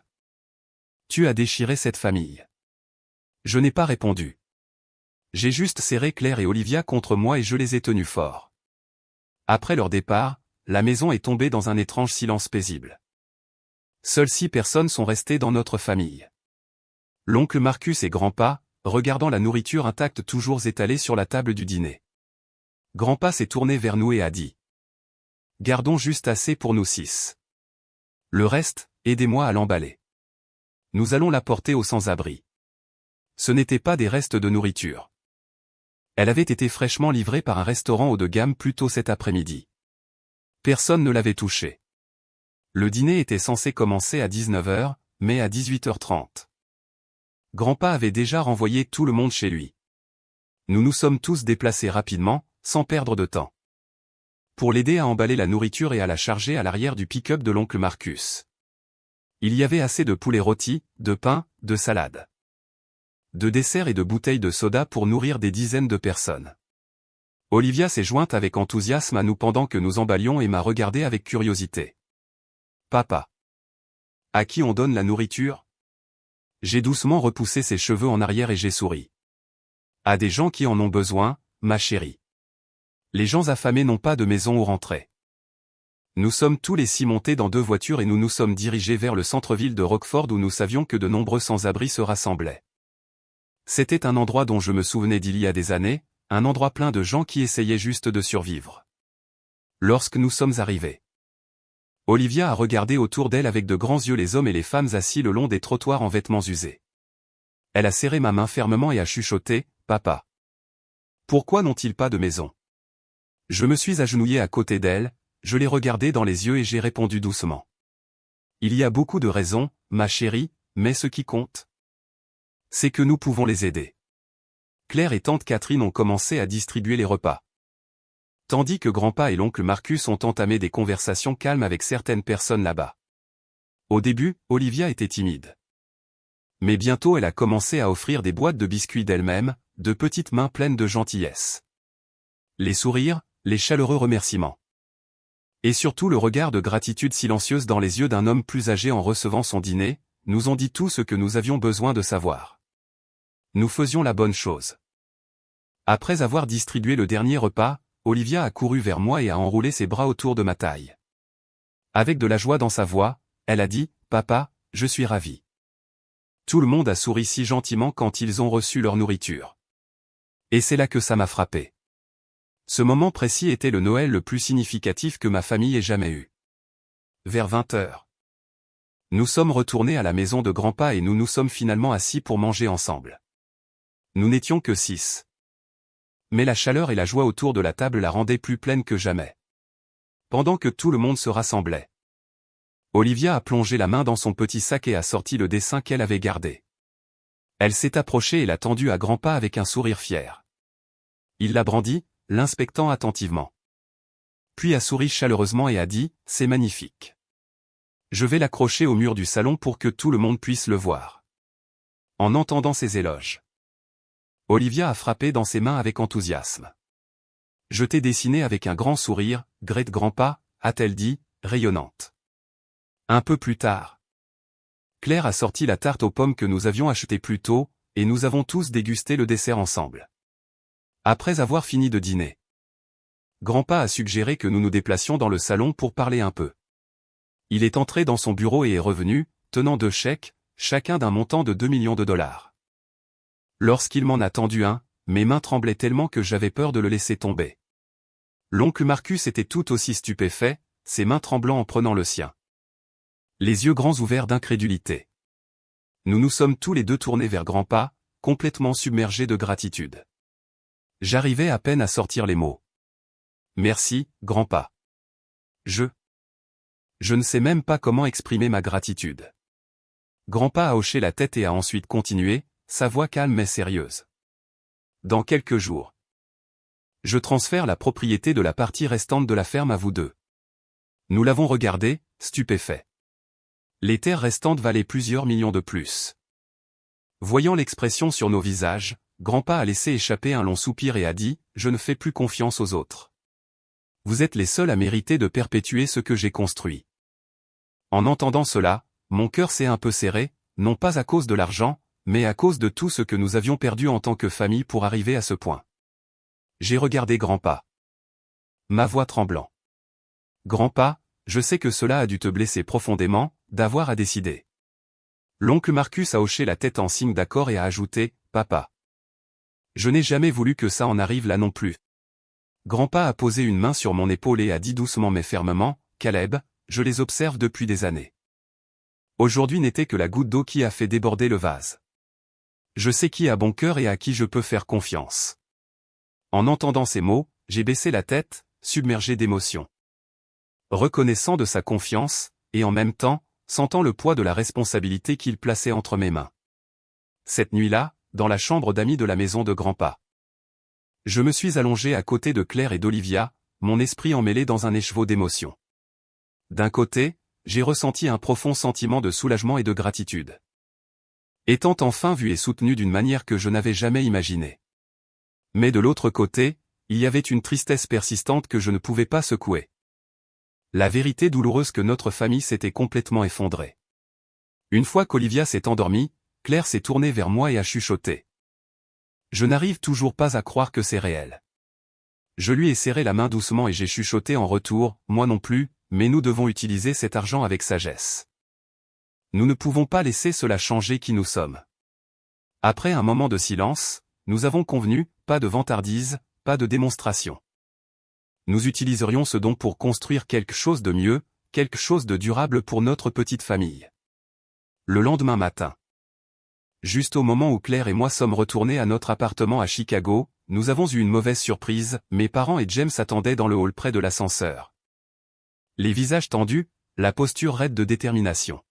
Tu as déchiré cette famille. » Je n'ai pas répondu. J'ai juste serré Claire et Olivia contre moi et je les ai tenus fort. Après leur départ, la maison est tombée dans un étrange silence paisible. Seules 6 personnes sont restées dans notre famille. L'oncle Marcus et grand-pa, regardant la nourriture intacte toujours étalée sur la table du dîner. Grand-pa s'est tourné vers nous et a dit « Gardons juste assez pour nous 6. Le reste, aidez-moi à l'emballer. Nous allons la porter aux sans-abri. » Ce n'étaient pas des restes de nourriture. Elle avait été fraîchement livrée par un restaurant haut de gamme plus tôt cet après-midi. Personne ne l'avait touchée. Le dîner était censé commencer à 19 h, mais à 18 h 30. Grand-pa avait déjà renvoyé tout le monde chez lui. Nous nous sommes tous déplacés rapidement, sans perdre de temps, pour l'aider à emballer la nourriture et à la charger à l'arrière du pick-up de l'oncle Marcus. Il y avait assez de poulet rôti, de pain, de salade, de desserts et de bouteilles de soda pour nourrir des dizaines de personnes. Olivia s'est jointe avec enthousiasme à nous pendant que nous emballions et m'a regardé avec curiosité. « Papa. À qui on donne la nourriture ?» J'ai doucement repoussé ses cheveux en arrière et j'ai souri. « À des gens qui en ont besoin, ma chérie. Les gens affamés n'ont pas de maison où rentrer. » Nous sommes tous les 6 montés dans 2 voitures et nous nous sommes dirigés vers le centre-ville de Rockford où nous savions que de nombreux sans-abri se rassemblaient. C'était un endroit dont je me souvenais d'il y a des années, un endroit plein de gens qui essayaient juste de survivre. Lorsque nous sommes arrivés, Olivia a regardé autour d'elle avec de grands yeux les hommes et les femmes assis le long des trottoirs en vêtements usés. Elle a serré ma main fermement et a chuchoté, « Papa. Pourquoi n'ont-ils pas de maison ?» Je me suis agenouillé à côté d'elle, je l'ai regardée dans les yeux et j'ai répondu doucement. « Il y a beaucoup de raisons, ma chérie, mais ce qui compte, c'est que nous pouvons les aider. » Claire et tante Catherine ont commencé à distribuer les repas, tandis que grand-pa et l'oncle Marcus ont entamé des conversations calmes avec certaines personnes là-bas. Au début, Olivia était timide. Mais bientôt elle a commencé à offrir des boîtes de biscuits d'elle-même, de petites mains pleines de gentillesse. Les sourires, les chaleureux remerciements. Et surtout le regard de gratitude silencieuse dans les yeux d'un homme plus âgé en recevant son dîner, nous ont dit tout ce que nous avions besoin de savoir. Nous faisions la bonne chose. Après avoir distribué le dernier repas, Olivia a couru vers moi et a enroulé ses bras autour de ma taille. Avec de la joie dans sa voix, elle a dit, « Papa, je suis ravie. » Tout le monde a souri si gentiment quand ils ont reçu leur nourriture. Et c'est là que ça m'a frappé. Ce moment précis était le Noël le plus significatif que ma famille ait jamais eu. Vers 20 h, nous sommes retournés à la maison de grand-pa et nous nous sommes finalement assis pour manger ensemble. Nous n'étions que 6. Mais la chaleur et la joie autour de la table la rendaient plus pleine que jamais. Pendant que tout le monde se rassemblait, Olivia a plongé la main dans son petit sac et a sorti le dessin qu'elle avait gardé. Elle s'est approchée et l'a tendu à grand-pa avec un sourire fier. Il l'a brandi, l'inspectant attentivement. Puis a souri chaleureusement et a dit, « C'est magnifique. Je vais l'accrocher au mur du salon pour que tout le monde puisse le voir. » En entendant ces éloges, Olivia a frappé dans ses mains avec enthousiasme. « Je t'ai dessiné avec un grand sourire, Great Grandpa, » a-t-elle dit, rayonnante. Un peu plus tard, Claire a sorti la tarte aux pommes que nous avions achetée plus tôt, et nous avons tous dégusté le dessert ensemble. Après avoir fini de dîner, Grandpa a suggéré que nous nous déplacions dans le salon pour parler un peu. Il est entré dans son bureau et est revenu, tenant 2 chèques, chacun d'un montant de 2 millions de dollars. Lorsqu'il m'en a tendu un, mes mains tremblaient tellement que j'avais peur de le laisser tomber. L'oncle Marcus était tout aussi stupéfait, ses mains tremblant en prenant le sien. Les yeux grands ouverts d'incrédulité. Nous nous sommes tous les deux tournés vers Grandpa, complètement submergés de gratitude. J'arrivais à peine à sortir les mots. Merci, Grandpa. Je ne sais même pas comment exprimer ma gratitude. Grandpa a hoché la tête et a ensuite continué, sa voix calme mais sérieuse. Dans quelques jours, je transfère la propriété de la partie restante de la ferme à vous deux. Nous l'avons regardé, stupéfaits. Les terres restantes valaient plusieurs millions de plus. Voyant l'expression sur nos visages, Grandpa a laissé échapper un long soupir et a dit « Je ne fais plus confiance aux autres. Vous êtes les seuls à mériter de perpétuer ce que j'ai construit. » En entendant cela, mon cœur s'est un peu serré, non pas à cause de l'argent, mais à cause de tout ce que nous avions perdu en tant que famille pour arriver à ce point. J'ai regardé Grandpa. Ma voix tremblant. Grandpa, je sais que cela a dû te blesser profondément, d'avoir à décider. L'oncle Marcus a hoché la tête en signe d'accord et a ajouté, Papa. Je n'ai jamais voulu que ça en arrive là non plus. Grandpa a posé une main sur mon épaule et a dit doucement mais fermement, Caleb, je les observe depuis des années. Aujourd'hui n'était que la goutte d'eau qui a fait déborder le vase. Je sais qui a bon cœur et à qui je peux faire confiance. En entendant ces mots, j'ai baissé la tête, submergé d'émotion. Reconnaissant de sa confiance, et en même temps, sentant le poids de la responsabilité qu'il plaçait entre mes mains. Cette nuit-là, dans la chambre d'amis de la maison de Grandpa. Je me suis allongé à côté de Claire et d'Olivia, mon esprit emmêlé dans un écheveau d'émotions. D'un côté, j'ai ressenti un profond sentiment de soulagement et de gratitude. Étant enfin vu et soutenu d'une manière que je n'avais jamais imaginée. Mais de l'autre côté, il y avait une tristesse persistante que je ne pouvais pas secouer. La vérité douloureuse que notre famille s'était complètement effondrée. Une fois qu'Olivia s'est endormie, Claire s'est tournée vers moi et a chuchoté. Je n'arrive toujours pas à croire que c'est réel. Je lui ai serré la main doucement et j'ai chuchoté en retour, moi non plus, mais nous devons utiliser cet argent avec sagesse. Nous ne pouvons pas laisser cela changer qui nous sommes. Après un moment de silence, nous avons convenu, pas de vantardise, pas de démonstration. Nous utiliserions ce don pour construire quelque chose de mieux, quelque chose de durable pour notre petite famille. Le lendemain matin. Juste au moment où Claire et moi sommes retournés à notre appartement à Chicago, nous avons eu une mauvaise surprise, mes parents et James attendaient dans le hall près de l'ascenseur. Les visages tendus, la posture raide de détermination.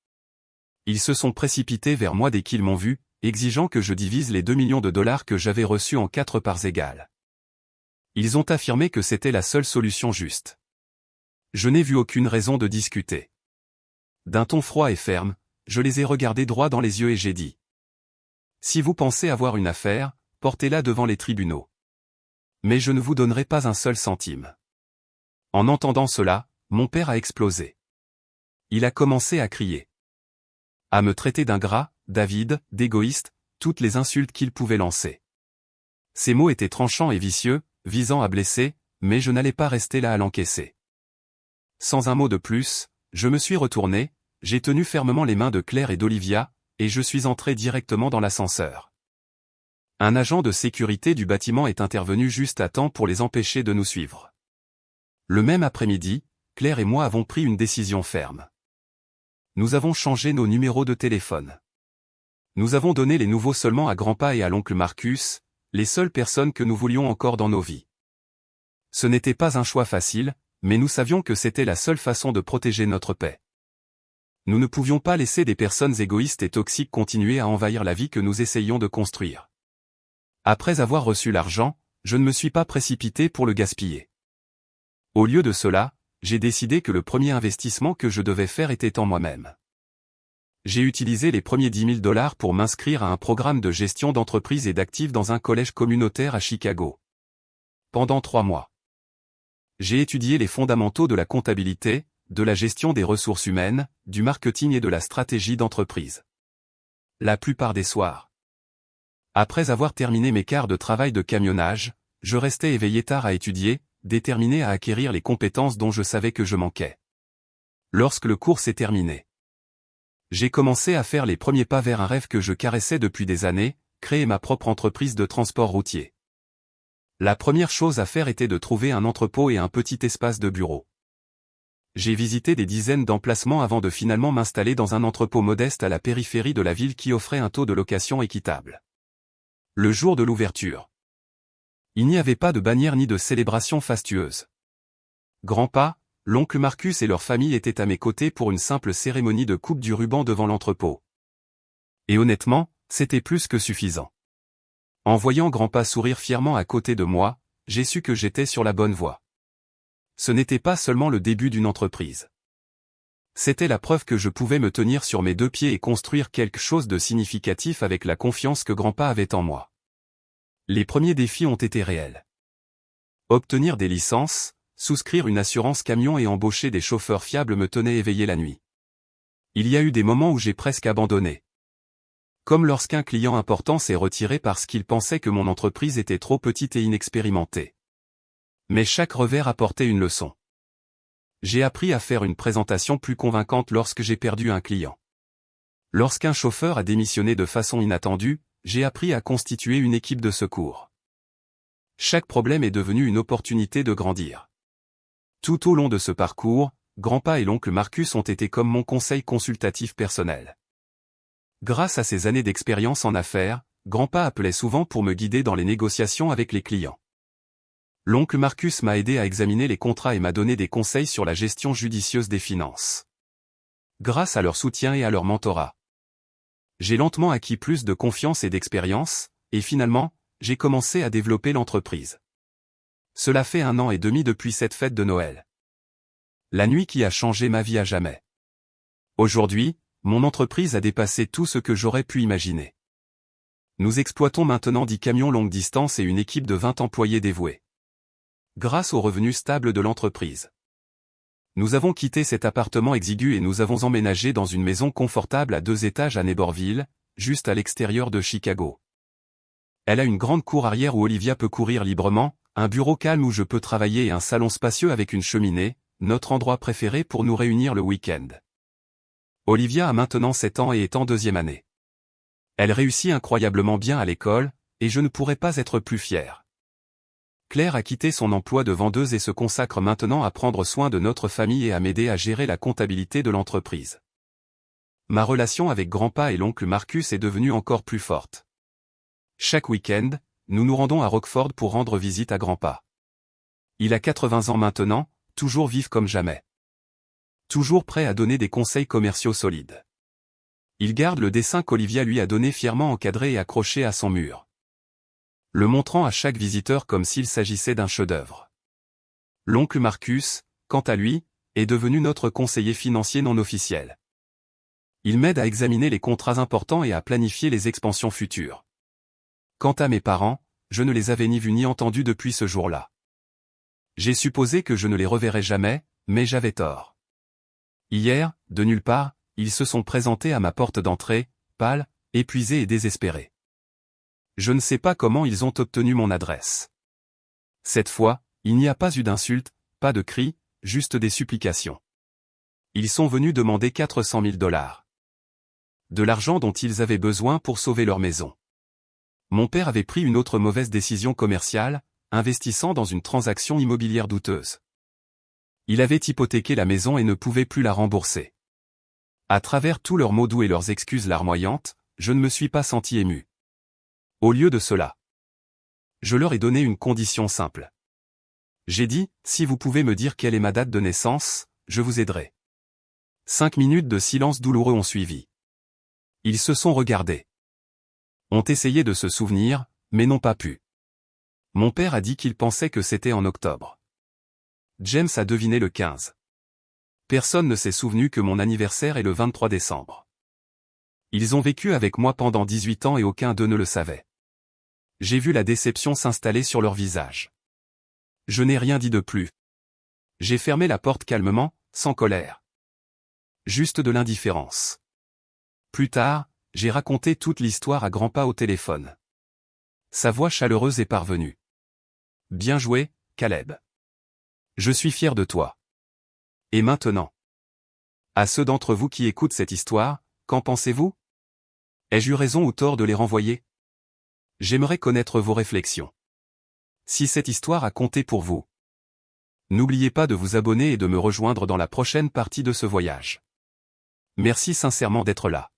Ils se sont précipités vers moi dès qu'ils m'ont vu, exigeant que je divise les 2 millions de dollars que j'avais reçus en 4 parts égales. Ils ont affirmé que c'était la seule solution juste. Je n'ai vu aucune raison de discuter. D'un ton froid et ferme, je les ai regardés droit dans les yeux et j'ai dit. Si vous pensez avoir une affaire, portez-la devant les tribunaux. Mais je ne vous donnerai pas un seul centime. En entendant cela, mon père a explosé. Il a commencé à crier. À me traiter d'ingrat, David, d'égoïste, toutes les insultes qu'il pouvait lancer. Ces mots étaient tranchants et vicieux, visant à blesser, mais je n'allais pas rester là à l'encaisser. Sans un mot de plus, je me suis retourné, j'ai tenu fermement les mains de Claire et d'Olivia, et je suis entré directement dans l'ascenseur. Un agent de sécurité du bâtiment est intervenu juste à temps pour les empêcher de nous suivre. Le même après-midi, Claire et moi avons pris une décision ferme. Nous avons changé nos numéros de téléphone. Nous avons donné les nouveaux seulement à Grandpa et à l'oncle Marcus, les seules personnes que nous voulions encore dans nos vies. Ce n'était pas un choix facile, mais nous savions que c'était la seule façon de protéger notre paix. Nous ne pouvions pas laisser des personnes égoïstes et toxiques continuer à envahir la vie que nous essayions de construire. Après avoir reçu l'argent, je ne me suis pas précipité pour le gaspiller. Au lieu de cela, j'ai décidé que le premier investissement que je devais faire était en moi-même. J'ai utilisé les premiers 10 000 dollars pour m'inscrire à un programme de gestion d'entreprise et d'actifs dans un collège communautaire à Chicago. Pendant 3 mois. J'ai étudié les fondamentaux de la comptabilité, de la gestion des ressources humaines, du marketing et de la stratégie d'entreprise. La plupart des soirs. Après avoir terminé mes quarts de travail de camionnage, je restais éveillé tard à étudier, déterminé à acquérir les compétences dont je savais que je manquais. Lorsque le cours s'est terminé, j'ai commencé à faire les premiers pas vers un rêve que je caressais depuis des années, créer ma propre entreprise de transport routier. La première chose à faire était de trouver un entrepôt et un petit espace de bureau. J'ai visité des dizaines d'emplacements avant de finalement m'installer dans un entrepôt modeste à la périphérie de la ville qui offrait un taux de location équitable. Le jour de l'ouverture. Il n'y avait pas de bannière ni de célébration fastueuse. Grandpa, l'oncle Marcus et leur famille étaient à mes côtés pour une simple cérémonie de coupe du ruban devant l'entrepôt. Et honnêtement, c'était plus que suffisant. En voyant Grandpa sourire fièrement à côté de moi, j'ai su que j'étais sur la bonne voie. Ce n'était pas seulement le début d'une entreprise. C'était la preuve que je pouvais me tenir sur mes deux pieds et construire quelque chose de significatif avec la confiance que Grandpa avait en moi. Les premiers défis ont été réels. Obtenir des licences, souscrire une assurance camion et embaucher des chauffeurs fiables me tenaient éveillé la nuit. Il y a eu des moments où j'ai presque abandonné. Comme lorsqu'un client important s'est retiré parce qu'il pensait que mon entreprise était trop petite et inexpérimentée. Mais chaque revers apportait une leçon. J'ai appris à faire une présentation plus convaincante lorsque j'ai perdu un client. Lorsqu'un chauffeur a démissionné de façon inattendue, j'ai appris à constituer une équipe de secours. Chaque problème est devenu une opportunité de grandir. Tout au long de ce parcours, Grandpa et l'oncle Marcus ont été comme mon conseil consultatif personnel. Grâce à ces années d'expérience en affaires, Grandpa appelait souvent pour me guider dans les négociations avec les clients. L'oncle Marcus m'a aidé à examiner les contrats et m'a donné des conseils sur la gestion judicieuse des finances. Grâce à leur soutien et à leur mentorat, j'ai lentement acquis plus de confiance et d'expérience, et finalement, j'ai commencé à développer l'entreprise. Cela fait 1 an et demi depuis cette fête de Noël. La nuit qui a changé ma vie à jamais. Aujourd'hui, mon entreprise a dépassé tout ce que j'aurais pu imaginer. Nous exploitons maintenant 10 camions longue distance et une équipe de 20 employés dévoués. Grâce aux revenus stables de l'entreprise. Nous avons quitté cet appartement exigu et nous avons emménagé dans une maison confortable à 2 étages à Neighborville, juste à l'extérieur de Chicago. Elle a une grande cour arrière où Olivia peut courir librement, un bureau calme où je peux travailler et un salon spacieux avec une cheminée, notre endroit préféré pour nous réunir le week-end. Olivia a maintenant 7 ans et est en 2e année. Elle réussit incroyablement bien à l'école, et je ne pourrais pas être plus fier. Claire a quitté son emploi de vendeuse et se consacre maintenant à prendre soin de notre famille et à m'aider à gérer la comptabilité de l'entreprise. Ma relation avec Grandpa et l'oncle Marcus est devenue encore plus forte. Chaque week-end, nous nous rendons à Rockford pour rendre visite à Grandpa. Il a 80 ans maintenant, toujours vif comme jamais. Toujours prêt à donner des conseils commerciaux solides. Il garde le dessin qu'Olivia lui a donné fièrement encadré et accroché à son mur, le montrant à chaque visiteur comme s'il s'agissait d'un chef-d'œuvre. L'oncle Marcus, quant à lui, est devenu notre conseiller financier non officiel. Il m'aide à examiner les contrats importants et à planifier les expansions futures. Quant à mes parents, je ne les avais ni vus ni entendus depuis ce jour-là. J'ai supposé que je ne les reverrais jamais, mais j'avais tort. Hier, de nulle part, ils se sont présentés à ma porte d'entrée, pâles, épuisés et désespérés. Je ne sais pas comment ils ont obtenu mon adresse. Cette fois, il n'y a pas eu d'insultes, pas de cris, juste des supplications. Ils sont venus demander 400 000 $. De l'argent dont ils avaient besoin pour sauver leur maison. Mon père avait pris une autre mauvaise décision commerciale, investissant dans une transaction immobilière douteuse. Il avait hypothéqué la maison et ne pouvait plus la rembourser. À travers tous leurs mots doux et leurs excuses larmoyantes, je ne me suis pas senti ému. Au lieu de cela, je leur ai donné une condition simple. J'ai dit, si vous pouvez me dire quelle est ma date de naissance, je vous aiderai. 5 minutes de silence douloureux ont suivi. Ils se sont regardés. Ont essayé de se souvenir, mais n'ont pas pu. Mon père a dit qu'il pensait que c'était en octobre. James a deviné le 15. Personne ne s'est souvenu que mon anniversaire est le 23 décembre. Ils ont vécu avec moi pendant 18 ans et aucun d'eux ne le savait. J'ai vu la déception s'installer sur leur visage. Je n'ai rien dit de plus. J'ai fermé la porte calmement, sans colère. Juste de l'indifférence. Plus tard, j'ai raconté toute l'histoire à Grandpa au téléphone. Sa voix chaleureuse est parvenue. Bien joué, Caleb. Je suis fier de toi. Et maintenant? À ceux d'entre vous qui écoutent cette histoire, qu'en pensez-vous? Ai-je eu raison ou tort de les renvoyer? J'aimerais connaître vos réflexions. Si cette histoire a compté pour vous, n'oubliez pas de vous abonner et de me rejoindre dans la prochaine partie de ce voyage. Merci sincèrement d'être là.